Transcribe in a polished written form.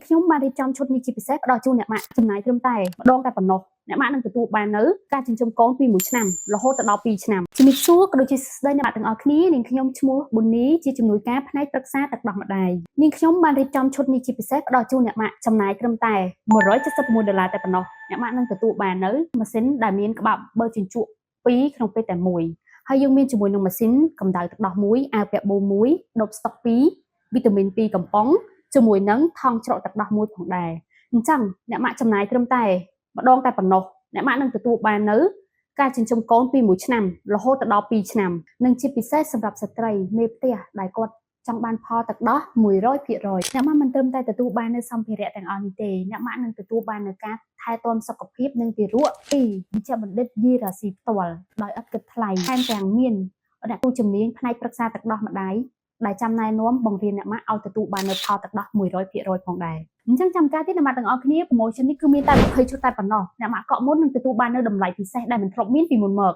ខ្ញុំបានរៀបចំឈុតនេះជាពិសេសផ្ដល់ជូនអ្នកម៉ាក់ចំណាយត្រឹមតែម្ដងតែប៉ុណ្ណោះអ្នកម៉ាក់នឹងទទួលបាននៅការចិញ្ចឹមកូនពី1ឆ្នាំរហូតដល់2ឆ្នាំជំរាបសួរក៏ដូចជាស្ដីអ្នកម៉ាក់ទាំងអស់គ្នានាងខ្ញុំឈ្មោះប៊ុននីជាជំនួយការផ្នែកប្រឹក្សាទឹកដោះម្ដាយនាងខ្ញុំបានរៀបចំឈុតនេះជាពិសេសផ្ដល់ជូនអ្នកម៉ាក់ចំណាយត្រឹមតែ$171តែប៉ុណ្ណោះអ្នកម៉ាក់នឹងទទួលបាននៅម៉ាស៊ីនដែលមានក្បាលបើជញ្ជក់2ក្នុងពេលតែមួយហើយយើងមានជាមួយនឹងម៉ាស៊ីនកម្ដៅទឹកដោះ1អាវពាក់បូ1ដប់ស្តុក2វីតាមីន2កំប៉ុងជាមួយនឹងថង់ច្រកទឹកដោះមួយផងដែរអញ្ចឹងអ្នកម៉ាក់ចំណាយត្រឹមតែម្ដងតែប៉ុណ្ណោះអ្នកម៉ាក់នឹងទទួលបាននៅការចិញ្ចឹមកូនពី1ឆ្នាំរហូតដល់2ឆ្នាំនិងជាពិសេសសម្រាប់ស្ត្រីមេផ្ទះដែលគាត់ចង់បានផលទឹកដោះ100%អ្នកម៉ាក់មិនត្រឹមតែទទួលបាននៅសម្ភារៈទាំងអស់នេះទេអ្នកម៉ាក់នឹងទទួលបាននៅការថែទាំសុខភាពនិងទារកពីវិជ្ជបណ្ឌិតយីរ៉ាស៊ីផ្ទាល់ដោយឥតគិតថ្លៃថែមទាំងមានអ្នកគ្រូជំនាញផ្នែកប្រឹក្សាទឹកដោះម្ដាយដែលចាំណែនាំបង្រៀនអ្នកម៉ាក់ឲ្យទទួលបាននៅផលទឹកដោះ100%ផងដែរអញ្ចឹងចាំការទៀតអ្នកម៉ាក់ទាំងអស់គ្នា promotion នេះគឺមានតែ20ឈុតតែប៉ុណ្ណោះអ្នកម៉ាក់កក់មុននឹងទទួលបាននៅតម្លៃពិសេសដែលមិនធ្លាប់មានពីមុនមក